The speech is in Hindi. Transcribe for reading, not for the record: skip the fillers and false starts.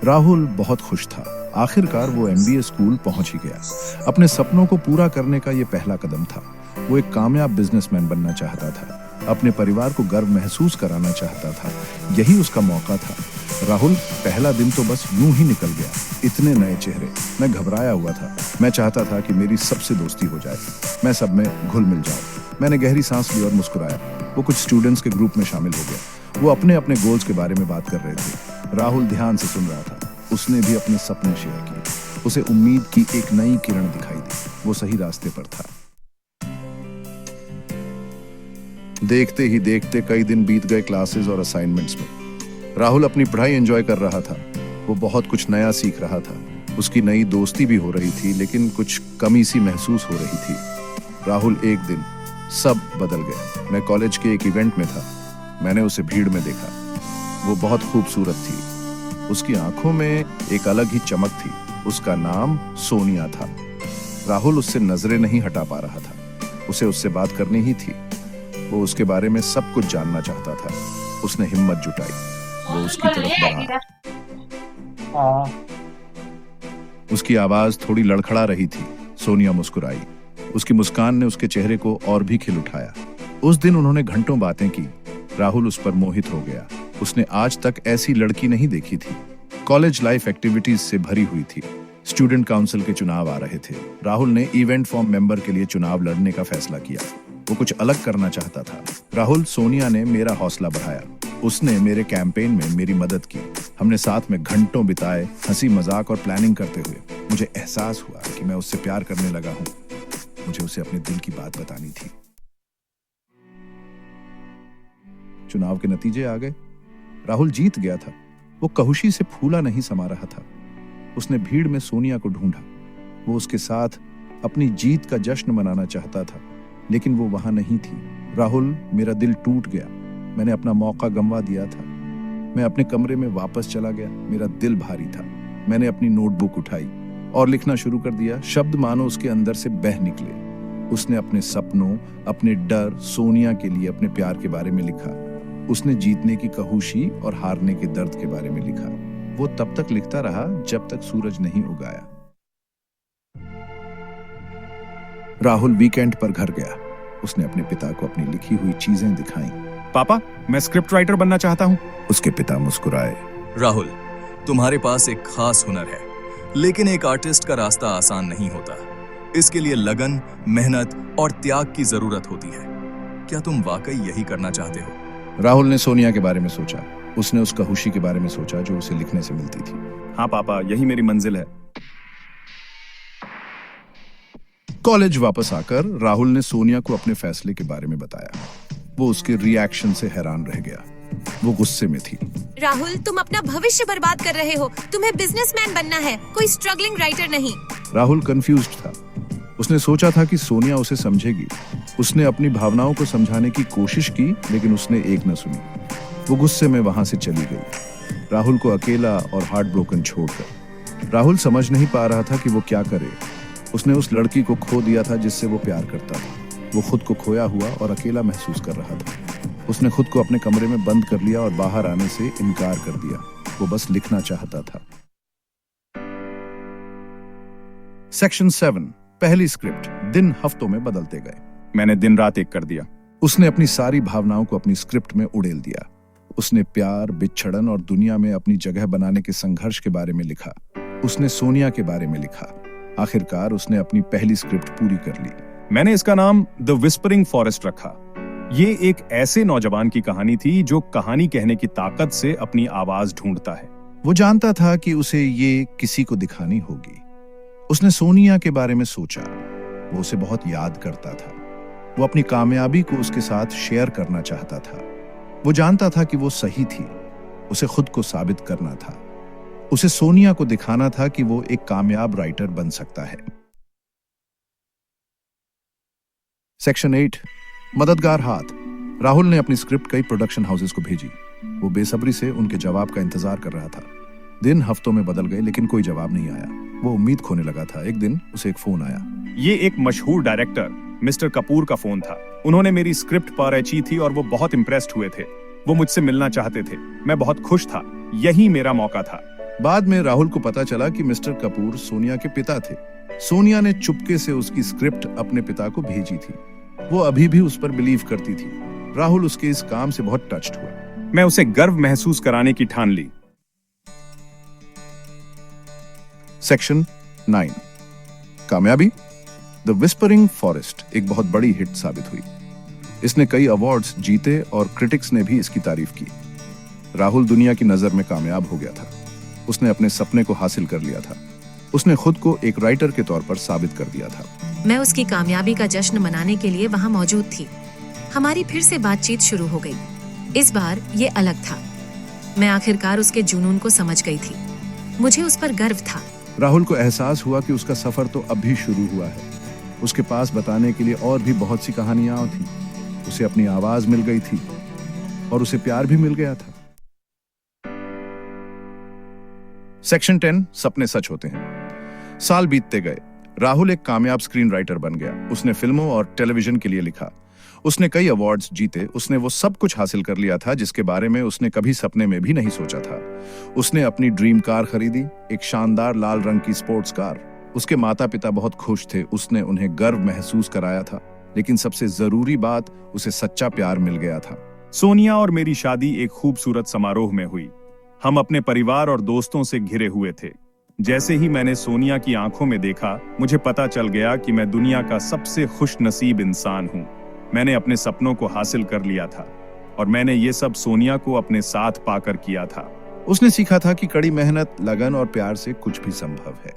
राहुल बहुत खुश था। आखिरकार वो एमबीए स्कूल पहुंच ही गया। अपने सपनों को पूरा करने का ये पहला कदम था। वो एक कामयाब बिजनेसमैन बनना चाहता था, अपने परिवार को गर्व महसूस कराना चाहता था। यही उसका मौका था। राहुल पहला दिन तो बस यूं ही निकल गया। इतने नए चेहरे, मैं घबराया हुआ था। मैं चाहता था कि मेरी सबसे दोस्ती हो जाए, मैं सब में घुल मिल जाऊं। मैंने गहरी सांस ली और मुस्कुराया। वो कुछ स्टूडेंट्स के ग्रुप में शामिल हो गया। वो अपने अपने गोल्स के बारे में बात कर रहे थे। राहुल ध्यान से सुन रहा था। उसने भी अपने सपने शेयर किए। उसे उम्मीद की एक नई किरण दिखाई दी। वो सही रास्ते पर था। देखते ही देखते कई दिन बीत गए क्लासेस और असाइनमेंट्स में। राहुल अपनी पढ़ाई एंजॉय कर रहा था। वो बहुत कुछ नया सीख रहा था। उसकी नई दोस्ती भी हो रही थी, लेकिन कुछ कमी सी महसूस हो रही थी। राहुल एक दिन सब बदल गया। मैं कॉलेज के एक इवेंट में था। मैंने उसे भीड़ में देखा। वो बहुत खूबसूरत थी। उसकी आंखों में एक अलग ही चमक थी। उसका नाम सोनिया था। राहुल उससे नजरें नहीं हटा पा रहा था। उसे उससे बात करनी ही थी। वो उसके बारे में सब कुछ जानना चाहता था। उसने हिम्मत जुटाई। वो उसकी तरफ बढ़ा। उसकी आवाज थोड़ी लड़खड़ा रही थी। सोनिया मुस्कुराई। उसकी मुस्कान ने उसके चेहरे को और भी खिल उठाया। उस दिन उन्होंने घंटों बातें की। राहुल उस पर मोहित हो गया। उसने आज तक ऐसी लड़की नहीं देखी थी। कॉलेज लाइफ एक्टिविटीज से भरी हुई थी। स्टूडेंट काउंसिल के चुनाव आ रहे थे। राहुल ने इवेंट फॉर्म मेंबर के लिए चुनाव लड़ने का फैसला किया। वो कुछ अलग करना चाहता था। राहुल, सोनिया ने मेरा हौसला बढ़ाया। उसने मेरे कैंपेन में मेरी मदद की। हमने साथ में घंटों बिताए, हंसी मजाक और प्लानिंग करते हुए। मुझे एहसास हुआ कि मैं उससे प्यार करने लगा हूँ। मुझे उसे अपने दिल की बात बतानी थी। चुनाव के नतीजे आ गए। राहुल जीत गया था। वो खुशी से फूला नहीं समा रहा था। उसने भीड़ में सोनिया को ढूंढा। वो उसके साथ अपनी जीत का जश्न मनाना चाहता था, लेकिन वो वहां नहीं थी। राहुल, मेरा दिल टूट गया। मैंने अपना मौका गंवा दिया था। मैं अपने कमरे में वापस चला गया। मेरा दिल भारी था। मैंने अपनी नोटबुक उठाई और लिखना शुरू कर दिया। शब्द मानो उसके अंदर से बह निकले। उसने अपने सपनों, अपने डर, सोनिया के लिए अपने प्यार के बारे में लिखा। उसने जीतने की खुशी और हारने के दर्द के बारे में लिखा। वो तब तक लिखता रहा जब तक सूरज नहीं उगाया। राहुल वीकेंड पर घर गया। उसने अपने पिता को अपनी लिखी हुई चीजें दिखाई। पापा, मैं स्क्रिप्ट राइटर बनना चाहता हूँ। उसके पिता मुस्कुराए। राहुल, तुम्हारे पास एक खास हुनर है, लेकिन एक आर्टिस्ट का रास्ता आसान नहीं होता। इसके लिए लगन, मेहनत और त्याग की जरूरत होती है। क्या तुम वाकई यही करना चाहते हो? राहुल ने सोनिया के बारे में सोचा। उसने उस खुशी के बारे में सोचा जो उसे लिखने से मिलती थी। हाँ पापा, यही मेरी मंजिल है। कॉलेज वापस आकर राहुल ने सोनिया को अपने फैसले के बारे में बताया। वो उसके रिएक्शन से हैरान रह गया। वो गुस्से में थी। राहुल, तुम अपना भविष्य बर्बाद कर रहे हो। तुम्हें बिजनेसमैन बनना है, कोई स्ट्रगलिंग राइटर नहीं। राहुल कंफ्यूज्ड था। उसने सोचा था कि सोनिया उसे समझेगी। उसने अपनी भावनाओं को समझाने की कोशिश की, लेकिन उसने एक न सुनी। वो गुस्से में वहां से चली गई, राहुल को अकेला और हार्ट ब्रोकन छोड़कर। राहुल समझ नहीं पा रहा था कि वो क्या करे। उसने उस लड़की को खो दिया था जिससे वो प्यार करता था। वो खुद को खोया हुआ और अकेला महसूस कर रहा था। उसने खुद को अपने कमरे में बंद कर लिया और बाहर आने से इनकार कर दिया। वो बस लिखना चाहता था। सेक्शन 7, पहली स्क्रिप्ट। दिन हफ्तों में बदलते गए। मैंने दिन रात एक कर दिया। उसने अपनी सारी भावनाओं को अपनी स्क्रिप्ट में उड़ेल दिया। उसने प्यार, बिछड़न और दुनिया में अपनी जगह बनाने के संघर्ष के बारे में लिखा। उसने सोनिया के बारे में लिखा। आखिरकार उसने अपनी पहली स्क्रिप्ट पूरी कर ली। मैंने इसका नाम द विस्परिंग फॉरेस्ट रखा। ये एक ऐसे नौजवान की कहानी थी जो कहानी कहने की ताकत से अपनी आवाज ढूंढता है। वो जानता था कि उसे ये किसी को दिखानी होगी। उसने सोनिया के बारे में सोचा। वो उसे बहुत याद करता था। वो अपनी कामयाबी को उसके साथ शेयर करना चाहता था। वो जानता था कि वो सही थी। उसे खुद को साबित करना था। उसे सोनिया को दिखाना था कि वो एक कामयाब राइटर बन सकता है। सेक्शन 8, मददगार हाथ। राहुल ने अपनी स्क्रिप्ट कई प्रोडक्शन हाउसेस को भेजी। वो बेसब्री से उनके जवाब का इंतजार कर रहा था। दिन हफ्तों में बदल गए, लेकिन कोई जवाब नहीं आया। वो उम्मीद खोने लगा था। एक दिन उसे एक फोन आया। ये एक मशहूर डायरेक्टर मिस्टर कपूर का फोन था। उन्होंने मेरी स्क्रिप्ट पढ़ी थी और वो बहुत इम्प्रेस्ड हुए थे। वो मुझसे मिलना चाहते थे। मैं बहुत खुश था। यही मेरा मौका था। बाद में राहुल को पता चला कि मिस्टर कपूर सोनिया के पिता थे। सोनिया ने चुपके से उसकी स्क्रिप्ट अपने पिता को भेजी थी। वो अभी भी उस पर बिलीव करती थी। राहुल उसके इस काम से बहुत टच्ड हुआ। मैं उसे गर्व महसूस कराने की ठान ली। सेक्शन 9। कामयाबी। द विस्परिंग फॉरेस्ट एक बहुत बड़ी हिट साबित हुई। इसने कई अवार्ड्स जीते और क्रिटिक्स ने भी इसकी तारीफ की। राहुल दुनिया की नजर में कामयाब हो गया था। उसने अपने सपने को हासिल कर लिया था। उसने खुद को एक राइटर के तौर पर साबित कर दिया था। मैं उसकी कामयाबी का जश्न मनाने के लिए वहाँ मौजूद थी। हमारी फिर से बातचीत शुरू हो गई। इस बार ये अलग था। मैं आखिरकार उसके जुनून को समझ गई थी। मुझे उस पर गर्व था। राहुल को एहसास हुआ कि उसका सफर तो अब भी शुरू हुआ है। उसके पास बताने के लिए और भी बहुत सी कहानियां थी। उसे अपनी आवाज मिल गई थी और उसे प्यार भी मिल गया था। सेक्शन 10। सपने सच होते हैं। साल बीतते गए। राहुल एक कामयाब स्क्रीन राइटर बन गया। उसने फिल्मों और टेलीविजन के लिए लिखा। उसने कई अवार्ड्स जीते। उसने वो सब कुछ हासिल कर लिया था जिसके बारे में उसने कभी सपने में भी नहीं सोचा था। उसने अपनी ड्रीम कार खरीदी, एक शानदार लाल रंग की स्पोर्ट्स कार। उसके माता पिता बहुत खुश थे। उसने उन्हें गर्व महसूस कराया था। लेकिन सबसे जरूरी बात, उसे सच्चा प्यार मिल गया था। सोनिया और मेरी शादी एक खूबसूरत समारोह में हुई। हम अपने परिवार और दोस्तों से घिरे हुए थे। जैसे ही मैंने सोनिया की आंखों में देखा, मुझे पता चल गया कि मैं दुनिया का सबसे खुशनसीब इंसान हूं। मैंने अपने सपनों को हासिल कर लिया था और मैंने ये सब सोनिया को अपने साथ पाकर किया था। उसने सीखा था कि कड़ी मेहनत, लगन और प्यार से कुछ भी संभव है।